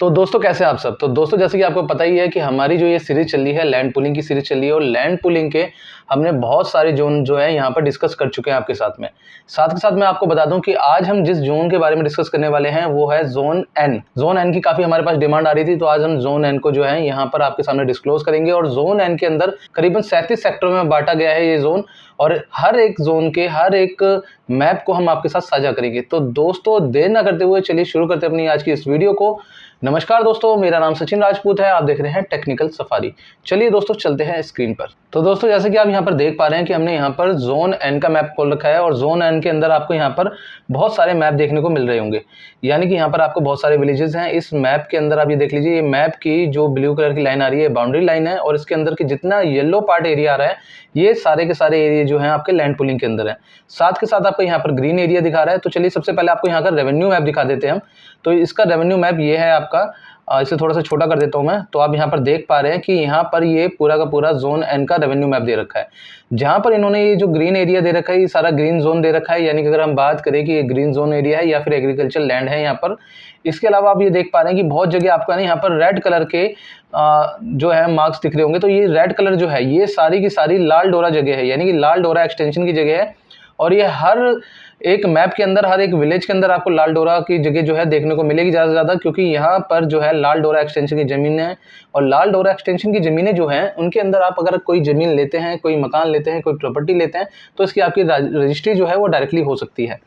तो दोस्तों कैसे हैं आप सब। तो दोस्तों जैसे कि आपको पता ही है कि हमारी जो ये सीरीज चल रही है लैंड पूलिंग की सीरीज चल रही है और लैंड पूलिंग के हमने बहुत सारे जोन जो है यहाँ पर डिस्कस कर चुके हैं आपके साथ में। साथ के साथ मैं आपको बता दूं कि आज हम जिस जोन के बारे में डिस्कस करने वाले हैं वो है जोन एन। जोन एन की काफी हमारे पास डिमांड आ रही थी, तो आज हम जोन एन को जो है यहाँ पर आपके सामने डिस्क्लोज करेंगे। और जोन एन के अंदर करीबन 37 सेक्टरों में बांटा गया है ये जोन, और हर एक जोन के हर एक मैप को हम आपके साथ साझा करेंगे। तो दोस्तों देर ना करते हुए चलिए शुरू करते हैं अपनी आज की इस वीडियो को। नमस्कार दोस्तों, मेरा नाम सचिन राजपूत है, आप देख रहे हैं टेक्निकल सफारी। चलिए दोस्तों चलते हैं स्क्रीन पर। तो दोस्तों जैसे कि आप यहाँ पर देख पा रहे हैं कि हमने यहाँ पर जोन एन का मैप खोल रखा है और जोन एन के अंदर आपको यहाँ पर बहुत सारे मैप देखने को मिल रहे होंगे। यानी कि यहाँ पर आपको बहुत सारे विलेजेस हैं इस मैप के अंदर। आप ये देख लीजिए, ये मैप की जो ब्लू कलर की लाइन आ रही है बाउंड्री लाइन है, और इसके अंदर की जितना येलो पार्ट एरिया आ रहा है ये सारे के सारे एरिया जो है आपके लैंड पूलिंग के अंदर है। साथ के साथ आपको यहाँ पर ग्रीन एरिया दिखा रहा है। तो चलिए सबसे पहले आपको यहाँ का रेवेन्यू मैप दिखा देते हैं हम। तो इसका रेवेन्यू मैप ये है आपका, इसे थोड़ा सा छोटा कर देता हूं मैं। तो आप यहाँ पर देख पा रहे हैं कि यहाँ पर ये पूरा का पूरा जोन एन का रेवेन्यू मैप दे रखा है, जहां पर इन्होंने ये जो ग्रीन एरिया दे रखा है ये सारा ग्रीन जोन दे रखा है। यानी कि अगर हम बात करें कि ये ग्रीन जोन एरिया है या फिर एग्रीकल्चर लैंड है यहाँ पर। इसके अलावा आप ये देख पा रहे हैं कि बहुत जगह आपको ना यहाँ पर रेड कलर के जो है मार्क्स दिख रहे होंगे। तो ये रेड कलर जो है ये सारी की सारी लाल डोरा जगह है, यानी कि लाल डोरा एक्सटेंशन की जगह है। और ये हर एक मैप के अंदर हर एक विलेज के अंदर आपको लाल डोरा की जगह जो है देखने को मिलेगी ज़्यादा से ज़्यादा, क्योंकि यहाँ पर जो है लाल डोरा एक्सटेंशन की ज़मीन है। और लाल डोरा एक्सटेंशन की ज़मीनें जो हैं उनके अंदर आप अगर कोई ज़मीन लेते हैं, कोई मकान लेते हैं, कोई प्रॉपर्टी लेते हैं, तो इसकी आपकी रजिस्ट्री जो है वो डायरेक्टली हो सकती है।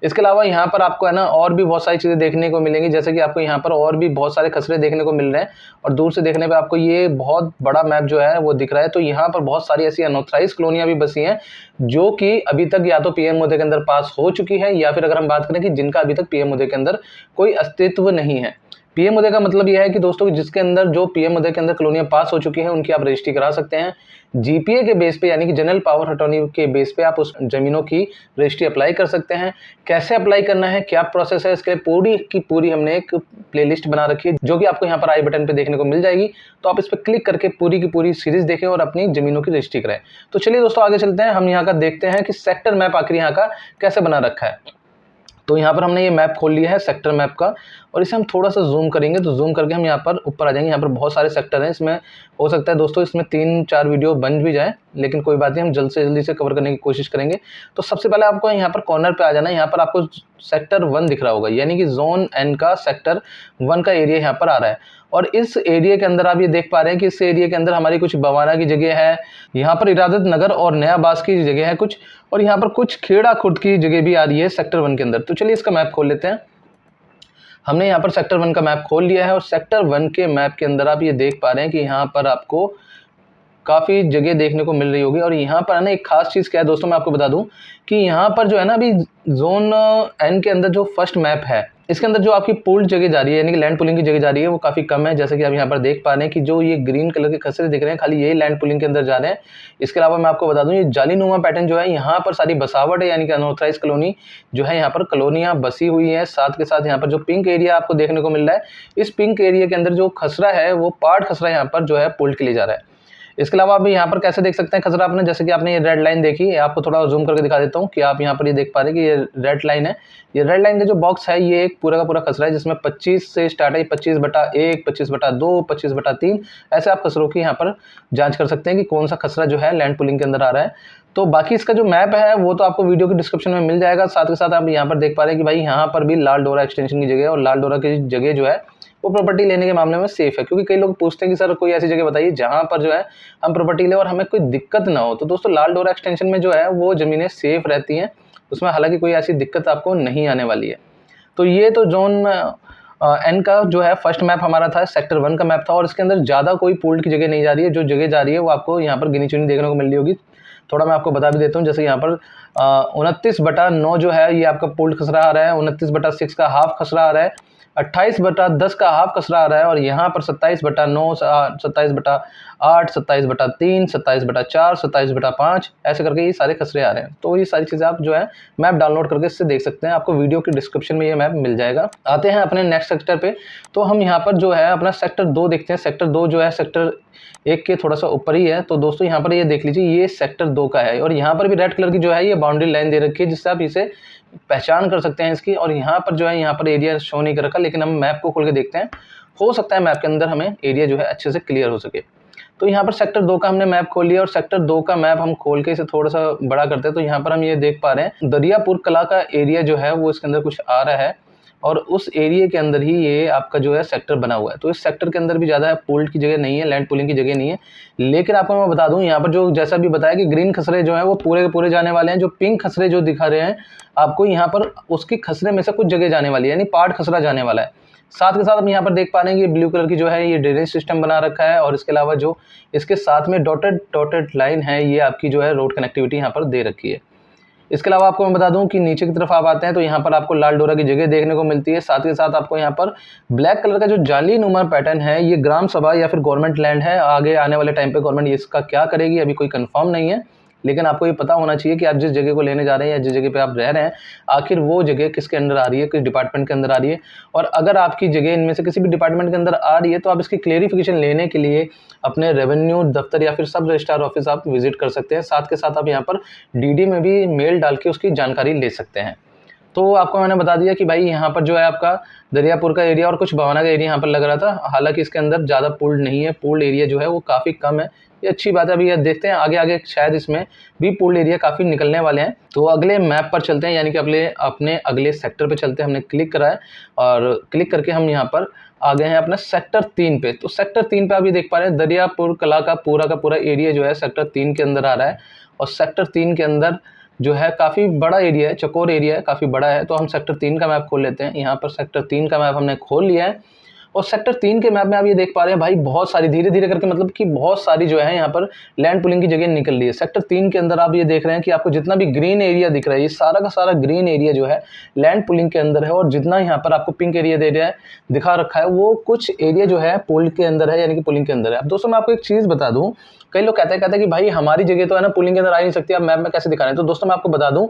इसके अलावा यहाँ पर आपको है ना और भी बहुत सारी चीज़ें देखने को मिलेंगी, जैसे कि आपको यहाँ पर और भी बहुत सारे खसरे देखने को मिल रहे हैं। और दूर से देखने पे आपको ये बहुत बड़ा मैप जो है वो दिख रहा है। तो यहाँ पर बहुत सारी ऐसी अनऑथराइज कॉलोनियाँ भी बसी हैं जो कि अभी तक या तो पीएम मोदी के अंदर पास हो चुकी है, या फिर अगर हम बात करें कि जिनका अभी तक पीएम मोदी के अंदर कोई अस्तित्व नहीं है। पीएम मोदी का मतलब यह है कि दोस्तों जिसके अंदर जो पीएम मोदी के अंदर कॉलोनियाँ पास हो चुकी हैं उनकी आप रजिस्ट्री करा सकते हैं जीपीए के बेस पे, यानी कि जनरल पावर अटॉर्नी के बेस पे आप उस जमीनों की रजिस्ट्री अप्लाई कर सकते हैं। कैसे अप्लाई करना है, क्या प्रोसेस है, इसके लिए पूरी की पूरी हमने एक प्लेलिस्ट बना रखी है जो कि आपको यहाँ पर आई बटन पे देखने को मिल जाएगी। तो आप इस पर क्लिक करके पूरी की पूरी सीरीज देखें और अपनी जमीनों की रजिस्ट्री कराएं। तो चलिए दोस्तों आगे चलते हैं, हम यहाँ का देखते हैं कि सेक्टर मैप आखिर यहाँ का कैसे बना रखा है। तो यहाँ पर हमने ये मैप खोल लिया है सेक्टर मैप का, और इसे हम थोड़ा सा जूम करेंगे। तो जूम करके हम यहाँ पर ऊपर आ जाएंगे। यहाँ पर बहुत सारे सेक्टर हैं, इसमें हो सकता है दोस्तों इसमें 3-4 वीडियो बन भी जाए, लेकिन कोई बात नहीं, हम जल्द से जल्दी से कवर करने की कोशिश करेंगे। तो सबसे पहले आपको यहाँ पर कॉर्नर पे आ जाना है। यहाँ पर आपको सेक्टर 1 दिख रहा होगा, यानी कि जोन एन का सेक्टर 1 का एरिया यहाँ पर आ रहा है। और इस एरिया के अंदर आप ये देख पा रहे हैं कि इस एरिया के अंदर हमारी कुछ बवाना की जगह है, यहाँ पर इरादत नगर और नया बास की जगह है कुछ, और यहाँ पर कुछ खेड़ा खुर्द की जगह भी आ रही है सेक्टर 1 के अंदर। तो चलिए इसका मैप खोल लेते हैं। हमने यहाँ पर सेक्टर 1 का मैप खोल लिया है, और सेक्टर 1 के मैप के अंदर आप ये देख पा रहे हैं कि यहाँ पर आपको काफ़ी जगह देखने को मिल रही होगी। और यहाँ पर है ना एक खास चीज़ क्या है दोस्तों, मैं आपको बता दूं कि यहाँ पर जो है ना अभी जोन एन के अंदर जो फर्स्ट मैप है इसके अंदर जो आपकी पूल्ड जगह जा रही है, यानी कि लैंड पुलिंग की जगह जा रही है, वो काफ़ी कम है। जैसे कि आप यहाँ पर देख पा रहे हैं कि जो ये ग्रीन कलर के खसरे दिख रहे हैं खाली यही लैंड पुलिंग के अंदर जा रहे हैं। इसके अलावा मैं आपको बता दूं ये जालीनुमा पैटर्न जो है यहाँ पर सारी बसावट है, यानी कि अनऑथराइज कॉलोनी जो है यहाँ पर कॉलोनियाँ बसी हुई हैं। साथ के साथ यहाँ पर जो पिंक एरिया आपको देखने को मिल रहा है, इस पिंक एरिया के अंदर जो खसरा है वो पार्ट खसरा यहाँ पर जो है पुल्ड के लिए जा रहा है। इसके अलावा आप यहाँ पर कैसे देख सकते हैं खसरा आपने, जैसे कि आपने ये रेड लाइन देखी है, आपको थोड़ा जूम करके दिखा देता हूँ कि आप यहाँ पर ये देख पा रहे हैं कि ये रेड लाइन है। ये रेड लाइन का जो बॉक्स है ये एक पूरा का पूरा खसरा है, जिसमें 25 से स्टार्ट है, 25/1, 25/2, 25/3, ऐसे आप खसरों की यहाँ पर जांच कर सकते हैं कि कौन सा खसरा जो है लैंड पुलिंग के अंदर आ रहा है। तो बाकी इसका जो मैप है वो तो आपको वीडियो के डिस्क्रिप्शन में मिल जाएगा। साथ के साथ आप यहाँ पर देख पा रहे हैं कि भाई यहाँ पर भी लाल डोरा एक्सटेंशन की जगह है, और लाल डोरा की जगह जो है वो प्रॉपर्टी लेने के मामले में सेफ है। क्योंकि कई लोग पूछते हैं कि सर कोई ऐसी जगह बताइए जहां पर जो है हम प्रॉपर्टी ले और हमें कोई दिक्कत ना हो। तो दोस्तों लाल डोरा एक्सटेंशन में जो है वो ज़मीनें सेफ रहती हैं, उसमें हालांकि कोई ऐसी दिक्कत आपको नहीं आने वाली है। तो ये तो जोन एन का जो है फर्स्ट मैप हमारा था, सेक्टर 1 का मैप था, और इसके अंदर ज़्यादा कोई पूल्ड की जगह नहीं जा रही है। जो जगह जा रही है वो आपको यहाँ पर गिनी चुनी देखने को मिल रही होगी। थोड़ा मैं आपको बता भी देता हूँ, जैसे यहाँ पर 29/9 जो है ये आपका पूल्ड खसरा आ रहा है, 29/6 का हाफ खसरा आ रहा है, 28/10 का हाफ खसरा आ रहा है, और यहाँ पर 27/9, 27/8, 27/3, 27/4, 27/5 ऐसे करके ये सारे खसरे आ रहे हैं। तो ये सारी चीज़ें आप जो है मैप डाउनलोड करके इससे देख सकते हैं, आपको वीडियो के डिस्क्रिप्शन में ये मैप मिल जाएगा। आते हैं अपने नेक्स्ट सेक्टर पे। तो हम यहाँ पर जो है अपना सेक्टर 2 देखते हैं। सेक्टर 2 जो है सेक्टर 1 के थोड़ा सा ऊपर ही है। तो दोस्तों यहाँ पर ये देख लीजिए, ये सेक्टर 2 का है, और यहाँ पर भी रेड कलर की जो है ये बाउंड्री लाइन दे रखी है, जिससे आप इसे पहचान कर सकते हैं इसकी। और यहाँ पर जो है यहाँ पर एरिया शो नहीं कर रखा, लेकिन हम मैप को खोल के देखते हैं, हो सकता है मैप के अंदर हमें एरिया जो है अच्छे से क्लियर हो सके। तो यहाँ पर सेक्टर 2 का हमने मैप खोल लिया और सेक्टर 2 का मैप हम खोल के इसे थोड़ा सा बड़ा करते हैं। तो यहाँ पर हम ये देख पा रहे हैं दरियापुर कला का एरिया जो है वो इसके अंदर कुछ आ रहा है और उस एरिया के अंदर ही ये आपका जो है सेक्टर बना हुआ है। तो इस सेक्टर के अंदर भी ज़्यादा पूल्ड की जगह नहीं है, लैंड पूलिंग की जगह नहीं है। लेकिन आपको मैं बता दूं यहाँ पर जो जैसा भी बताया कि ग्रीन खसरे जो है वो पूरे के पूरे जाने वाले हैं, जो पिंक खसरे जो दिखा रहे हैं आपको यहाँ पर उसकी खसरे में से कुछ जगह जाने वाली है, यानी पार्ट खसरा जाने वाला है। साथ के साथ हम यहाँ पर देख पा रहे हैं कि ब्लू कलर की जो है ये ड्रेनेज सिस्टम बना रखा है और इसके अलावा जो इसके साथ में डॉटेड लाइन है ये आपकी जो है रोड कनेक्टिविटी यहाँ पर दे रखी है। इसके अलावा आपको मैं बता दूं कि नीचे की तरफ आप आते हैं तो यहाँ पर आपको लाल डोरा की जगह देखने को मिलती है। साथ के साथ आपको यहाँ पर ब्लैक कलर का जो जाली नुमा पैटर्न है ये ग्राम सभा या फिर गवर्नमेंट लैंड है। आगे आने वाले टाइम पे गवर्नमेंट इसका क्या करेगी अभी कोई कंफर्म नहीं है, लेकिन आपको ये पता होना चाहिए कि आप जिस जगह को लेने जा रहे हैं या जिस जगह पे आप रह रहे हैं आखिर वो जगह किसके अंदर आ रही है, किस डिपार्टमेंट के अंदर आ रही है। और अगर आपकी जगह इनमें से किसी भी डिपार्टमेंट के अंदर आ रही है तो आप इसकी क्लेरिफिकेशन लेने के लिए अपने रेवेन्यू दफ्तर या फिर सब रजिस्ट्रार ऑफिस आप विजिट कर सकते हैं। साथ के साथ आप यहाँ पर डीडी में भी मेल डाल के उसकी जानकारी ले सकते हैं। तो आपको मैंने बता दिया कि भाई यहाँ पर जो है आपका दरियापुर का एरिया और कुछ भवाना का एरिया यहाँ पर लग रहा था। हालांकि इसके अंदर ज़्यादा पूल्ड नहीं है, पूल्ड एरिया जो है वो काफ़ी कम है, ये अच्छी बात है। अभी ये देखते हैं आगे आगे शायद इसमें भी पूल्ड एरिया काफ़ी निकलने वाले हैं। तो अगले मैप पर चलते हैं, यानी कि अपने अगले सेक्टर पे चलते हैं। हमने क्लिक करा है और क्लिक करके हम यहाँ पर आ गए हैं अपना सेक्टर 3 पे। तो सेक्टर 3 पे आप ये देख पा रहे हैं दरियापुर कला का पूरा एरिया जो है सेक्टर 3 के अंदर आ रहा है। और सेक्टर 3 के अंदर जो है काफ़ी बड़ा एरिया है, चकोर एरिया है, काफ़ी बड़ा है। तो हम सेक्टर 3 का मैप खोल लेते हैं। यहाँ पर सेक्टर 3 का मैप हमने खोल लिया है और सेक्टर 3 के मैप में आप ये देख पा रहे हैं भाई बहुत सारी धीरे धीरे करके मतलब कि बहुत सारी जो है यहाँ पर लैंड पुलिंग की जगह निकल रही है। सेक्टर 3 के अंदर आप ये देख रहे हैं कि आपको जितना भी ग्रीन एरिया दिख रहा है ये सारा का सारा ग्रीन एरिया जो है लैंड पुलिंग के अंदर है। और जितना यहाँ पर आपको पिंक एरिया दिखा रखा है वो कुछ एरिया जो है पुल के अंदर है, यानी कि पुलिंग के अंदर है। अब दोस्तों मैं आपको एक चीज़ बता दूँ, कई लोग कहते हैं कि भाई हमारी जगह तो है ना पुलिंग के अंदर आ ही नहीं सकती, आप मैप में कैसे दिखा रहे हैं। तो दोस्तों मैं आपको बता दूं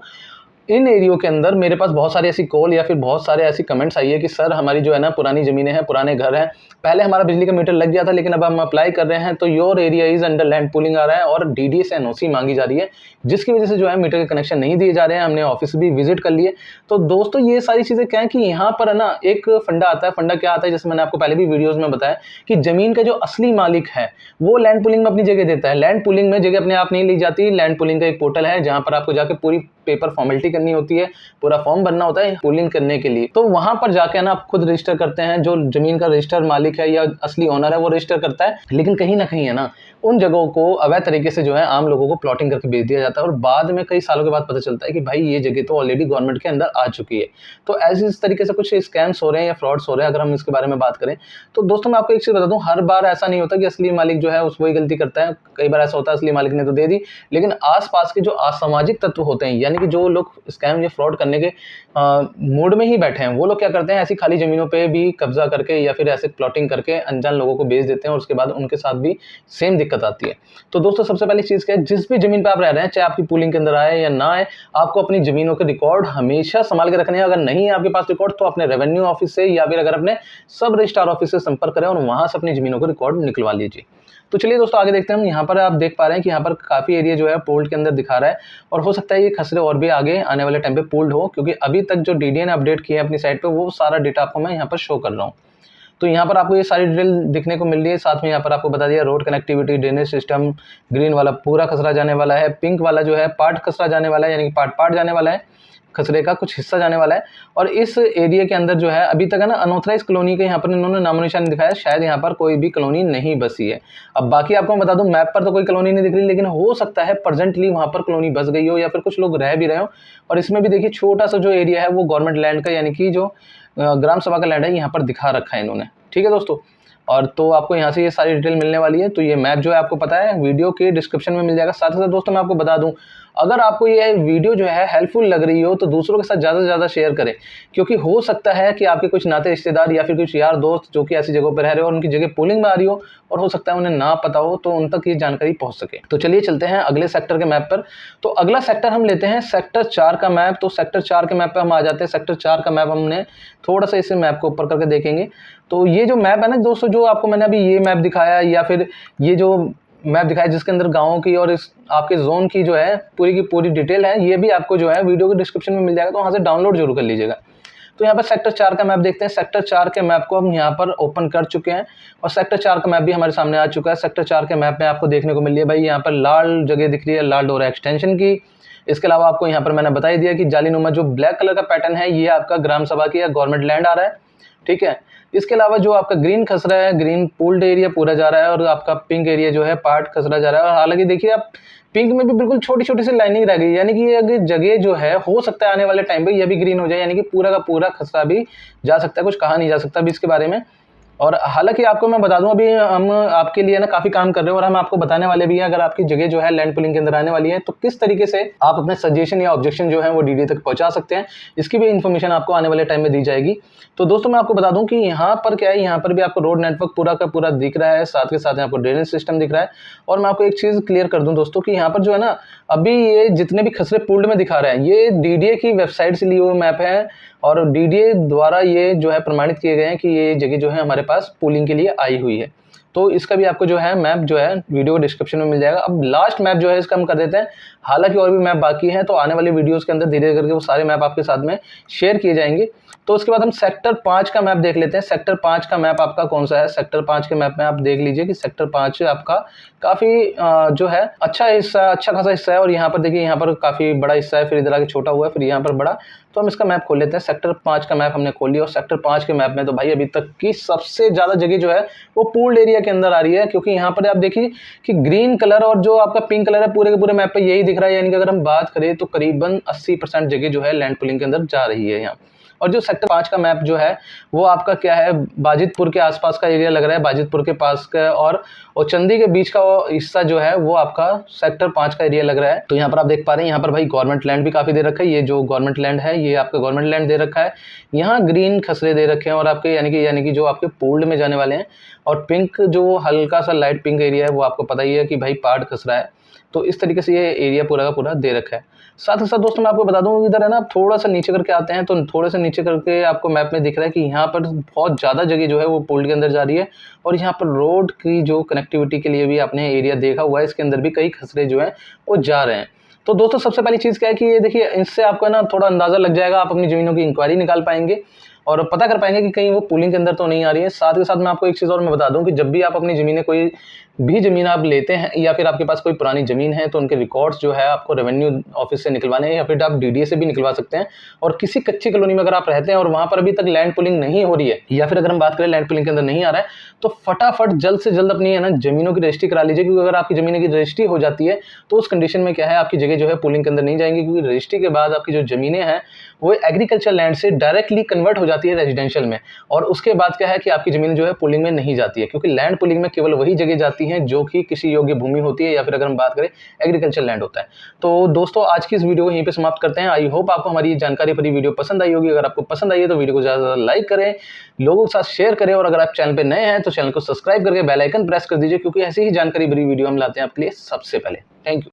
इन एरियो के अंदर मेरे पास बहुत सारी ऐसी कॉल या फिर बहुत सारे ऐसी कमेंट्स आई है कि सर हमारी जो है ना पुरानी ज़मीनें हैं, पुराने घर हैं, पहले हमारा बिजली का मीटर लग गया था लेकिन अब हम अप्लाई कर रहे हैं तो your area is under land pooling आ रहा है और डीडी से एनओसी मांगी जा रही है, जिसकी वजह से जो है मीटर के कनेक्शन नहीं दिए जा रहे हैं। हमने ऑफिस भी विजिट कर लिए। तो दोस्तों ये सारी चीज़ें क्या है कि यहाँ पर है ना एक फंडा आता है। फंडा क्या आता है, जैसे मैंने आपको पहले भी वीडियोज़ में बताया कि ज़मीन का जो असली मालिक है वो लैंड पूलिंग में अपनी जगह देता है। लैंड पूलिंग में जगह अपने आप नहीं ली जाती। लैंड पूलिंग का एक पोर्टल है जहाँ पर आपको जाके पूरी पेपर फॉर्मेलिटी करनी होती है, पूरा फॉर्म भरना होता है पूलिंग करने के लिए। तो वहां पर जाके ना आप खुद रजिस्टर करते हैं, जो जमीन का रजिस्टर मालिक है या असली ओनर है वो रजिस्टर करता है। लेकिन कहीं ना कहीं है ना उन जगहों को अवैध तरीके से जो है आम लोगों को प्लॉटिंग करके बेच दिया जाता है और बाद में कई सालों के बाद पता चलता है कि भाई ये जगह तो ऑलरेडी गवर्नमेंट के अंदर आ चुकी है। तो ऐसे इस तरीके से कुछ स्कैम्स हो रहे हैं या फ्रॉड्स हो रहे हैं। अगर हम इसके बारे में बात करें तो दोस्तों मैं आपको एक चीज़ बता दूं, हर बार ऐसा नहीं होता कि असली मालिक जो है उस वही गलती करता है। कई बार ऐसा होता है असली मालिक ने तो दे दी, लेकिन आसपास के जो असामाजिक तत्व होते हैं, यानी कि जो लोग स्कैम या फ्रॉड करने के मूड में ही बैठे हैं, वो लोग क्या करते हैं ऐसी खाली जमीनों पे भी कब्जा करके या फिर ऐसे प्लॉटिंग करके अनजान लोगों को बेच देते हैं और उसके बाद उनके साथ भी सेम दिक्कत आती है। तो दोस्तों सबसे पहली चीज़ क्या है, जिस भी जमीन पे आप रह रहे हैं चाहे आपकी पूलिंग के अंदर आए या ना आए, आपको अपनी जमीनों के रिकॉर्ड हमेशा संभाल के रखने हैं। अगर नहीं है आपके पास रिकॉर्ड तो अपने रेवेन्यू ऑफिस से या फिर अगर अपने सब रजिस्ट्रार ऑफिस से संपर्क करें और वहां से अपनी जमीनों के रिकॉर्ड निकलवा लीजिए। तो चलिए दोस्तों आगे देखते हैं हम। यहाँ पर आप देख पा रहे हैं कि यहाँ पर काफ़ी एरिया जो है पोल्ड के अंदर दिखा रहा है और हो सकता है ये खसरे और भी आगे आने वाले टाइम पे पोल्ड हो, क्योंकि अभी तक जो डीडीए ने अपडेट किया है अपनी साइट पे वो सारा डेटा आपको मैं यहाँ पर शो कर रहा हूँ। तो यहाँ पर आपको ये सारी डिटेल दिखने को मिल रही है। साथ में यहाँ पर आपको बता दिया road connectivity, drainage system, green वाला पूरा खसरा जाने वाला है, पिंक वाला जो है पार्ट खसरा जाने वाला है, यानी कि पार्ट जाने वाला है, खसरे का कुछ हिस्सा जाने वाला है। और इस एरिया के अंदर जो है अभी तक है ना अनऑथराइज कॉलोनी के यहाँ पर इन्होंने नामो निशान दिखाया, शायद यहाँ पर कोई भी कॉलोनी नहीं बसी है। अब बाकी आपको मैं बता दूं मैप पर तो कोई कॉलोनी नहीं दिख रही, लेकिन हो सकता है प्रेजेंटली वहाँ पर कॉलोनी बस गई हो या फिर कुछ लोग रह भी रहे हो। और इसमें भी देखिए छोटा सा जो एरिया है वो गवर्नमेंट लैंड का, यानी कि जो ग्राम सभा का लैंड है यहाँ पर दिखा रखा है इन्होंने। ठीक है दोस्तों, और तो आपको यहाँ से ये सारी डिटेल मिलने वाली है। तो ये मैप जो है आपको पता है वीडियो के डिस्क्रिप्शन में मिल जाएगा। साथ ही साथ दोस्तों मैं आपको बता दूं, अगर आपको ये वीडियो जो है हेल्पफुल लग रही हो तो दूसरों के साथ ज़्यादा से ज़्यादा शेयर करें, क्योंकि हो सकता है कि आपके कुछ नाते रिश्तेदार या फिर कुछ यार दोस्त जो कि ऐसी जगहों पर रह रहे हो और उनकी जगह पोलिंग में आ रही हो और हो सकता है उन्हें ना पता हो, तो उन तक ये जानकारी पहुंच सके। तो चलिए चलते हैं अगले सेक्टर के मैप पर। तो अगला सेक्टर हम लेते हैं सेक्टर 4 का मैप। तो सेक्टर 4 के मैप पर हम आ जाते हैं। सेक्टर 4 का मैप हमने थोड़ा सा इसे मैप को ऊपर करके देखेंगे। तो ये जो मैप है ना दोस्तों, जो आपको मैंने अभी ये मैप दिखाया या फिर ये जो मैप दिखाया जिसके अंदर गाँवों की और इस आपके जोन की जो है पूरी की पूरी डिटेल है, ये भी आपको जो है वीडियो के डिस्क्रिप्शन में मिल जाएगा, तो वहाँ से डाउनलोड जरूर कर लीजिएगा। तो यहाँ पर सेक्टर 4 का मैप देखते हैं। सेक्टर 4 के मैप को हम यहाँ पर ओपन कर चुके हैं और सेक्टर 4 का मैप भी हमारे सामने आ चुका है। सेक्टर 4 के मैप में आपको देखने को मिल रही है भाई यहाँ पर लाल जगह दिख रही है, लाल डोरा एक्सटेंशन की। इसके अलावा आपको यहाँ पर मैंने बता ही दिया कि जालीनुमा जो ब्लैक कलर का पैटर्न है ये आपका ग्राम सभा की या गवर्नमेंट लैंड आ रहा है, ठीक है। इसके अलावा जो आपका ग्रीन खस रहा है, ग्रीन पूल्ड एरिया पूरा जा रहा है और आपका पिंक एरिया जो है पार्ट खसरा जा रहा है। और हालांकि देखिए आप पिंक में भी बिल्कुल छोटी छोटी सी लाइनिंग रह गई, यानी कि ये अगर जगह जो है हो सकता है आने वाले टाइम पे ये भी ग्रीन हो जाए, यानी कि पूरा का पूरा खसरा भी जा सकता है, कुछ कहा नहीं जा सकता अभी इसके बारे में। और हालांकि आपको मैं बता दूं अभी हम आपके लिए ना काफ़ी काम कर रहे हैं और हम आपको बताने वाले भी हैं अगर आपकी जगह जो है लैंड पुलिंग के अंदर आने वाली है तो किस तरीके से आप अपने सजेशन या ऑब्जेक्शन जो है वो डीडी तक पहुंचा सकते हैं, इसकी भी इन्फॉर्मेशन आपको आने वाले टाइम में दी जाएगी। तो दोस्तों मैं आपको बता दूं कि यहाँ पर क्या है, यहाँ पर भी आपको रोड नेटवर्क पूरा का पूरा दिख रहा है, साथ के साथ आपको ड्रेनेज सिस्टम दिख रहा है। और मैं आपको एक चीज़ क्लियर कर दूं दोस्तों कि यहाँ पर जो है ना अभी ये जितने भी खसरे पूल्ड में दिखा रहे हैं ये डीडीए की वेबसाइट से लिए हुए मैप है और डीडीए द्वारा ये जो है प्रमाणित किए गए हैं कि ये जगह जो है हमारे पास पूलिंग के लिए आई हुई है। तो इसका भी आपको जो है मैप जो है वीडियो डिस्क्रिप्शन में मिल जाएगा। अब लास्ट मैप जो है इसका हम कर देते हैं, हालांकि और भी मैप बाकी हैं तो आने वाली वीडियोस के अंदर धीरे करके वो सारे मैप आपके साथ में शेयर किए जाएंगे। तो उसके बाद हम सेक्टर 5 का मैप देख लेते हैं। सेक्टर 5 का मैप आपका कौन सा है? सेक्टर 5 के मैप में आप देख लीजिए कि सेक्टर 5 आपका काफ़ी जो है अच्छा हिस्सा, अच्छा खासा हिस्सा है। और यहाँ पर देखिए यहाँ पर काफ़ी बड़ा हिस्सा है, फिर इधर आगे छोटा हुआ है, फिर यहाँ पर बड़ा। तो हम इसका मैप खोल लेते हैं। सेक्टर 5 का मैप हमने खोल लिया और सेक्टर 5 के मैप में तो भाई अभी तक की सबसे ज़्यादा जगह जो है वो पूल्ड एरिया के अंदर आ रही है, क्योंकि यहाँ पर आप देखिए कि ग्रीन कलर और जो आपका पिंक कलर है पूरे के पूरे मैप पे यही दिख रहा है। यानी कि अगर हम बात करें तो करीबन 80% जगह जो है लैंड पुलिंग के अंदर जा रही है यहाँ। और जो सेक्टर 5 का मैप जो है वो आपका क्या है, बाजितपुर के आसपास का एरिया लग रहा है, बाजितपुर के पास का और चंदी के बीच का हिस्सा जो है वो आपका सेक्टर 5 का एरिया लग रहा है। तो यहाँ पर आप देख पा रहे हैं यहाँ पर भाई गवर्नमेंट लैंड भी काफ़ी दे रखा है। ये जो गवर्नमेंट लैंड है ये आपका गवर्नमेंट लैंड दे रखा है। यहाँ ग्रीन खसरे दे रखे हैं और आपके यानी कि जो आपके पूल्ड में जाने वाले हैं। और पिंक जो हल्का सा लाइट पिंक एरिया है वो आपको पता ही है कि भाई पार्ट खसरा है। तो इस तरीके से ये एरिया पूरा का पूरा दे रखा है। साथ ही साथ दोस्तों मैं आपको बता दूं इधर है ना, थोड़ा सा नीचे करके आते हैं तो थोड़े से नीचे करके आपको मैप में दिख रहा है कि यहाँ पर बहुत ज़्यादा जगह जो है वो पूल्ड के अंदर जा रही है। और यहाँ पर रोड की जो कनेक्टिविटी के लिए भी आपने एरिया देखा हुआ है, इसके अंदर भी कई खसरे जो हैं वो जा रहे हैं। तो दोस्तों सबसे पहली चीज़ क्या है कि ये देखिए इससे आपको ना थोड़ा अंदाज़ा लग जाएगा, आप अपनी ज़मीनों की इंक्वायरी निकाल पाएंगे और पता कर पाएंगे कि कहीं वो पूलिंग के अंदर तो नहीं आ रही है। साथ के साथ मैं आपको एक चीज़ और मैं बता दूं कि जब भी आप अपनी ज़मीनें कोई भी ज़मीन आप लेते हैं या फिर आपके पास कोई पुरानी ज़मीन है तो उनके रिकॉर्ड्स जो है आपको रेवेन्यू ऑफिस से निकलवाने हैं या फिर आप डीडीए से भी निकलवा सकते हैं। और किसी कच्ची कॉलोनी में अगर आप रहते हैं और वहाँ पर अभी तक लैंड पुलिंग नहीं हो रही है या फिर अगर हम बात करें लैंड पुलिंग के अंदर नहीं आ रहा है तो फटाफट जल्द से जल्द अपनी है ना ज़मीनों की रजिस्ट्री करा लीजिए, क्योंकि अगर आपकी ज़मीन की रजिस्ट्री हो जाती है तो उस कंडीशन में क्या है आपकी जगह जो है पुलिंग के अंदर नहीं जाएंगी, क्योंकि रजिस्ट्री के बाद आपकी जो ज़मीनें हैं वो एग्रीकल्चर लैंड से डायरेक्टली कन्वर्ट हो जाती है रेजिडेंशियल में। और उसके बाद क्या है कि आपकी ज़मीन जो है पुलिंग में नहीं जाती है, क्योंकि लैंड पुलिंग में केवल वही जगह जाती हैं जो कि किसी योग्य भूमि होती है या फिर अगर हम बात करें एग्रीकल्चर लैंड होता है। तो दोस्तों आज की इस वीडियो को यहीं पे समाप्त करते हैं। आई होप आपको हमारी जानकारी भरी वीडियो पसंद आई होगी। अगर आपको पसंद आई है तो वीडियो को ज़्यादा से ज़्यादा लाइक करें, लोगों के साथ शेयर करें और अगर आप चैनल पे नए हैं तो चैनल को सब्सक्राइब करके बेल आइकन प्रेस कर दीजिए, क्योंकि ऐसी ही जानकारी भरी वीडियो हम लाते हैं आपके लिए सबसे पहले। Thank you.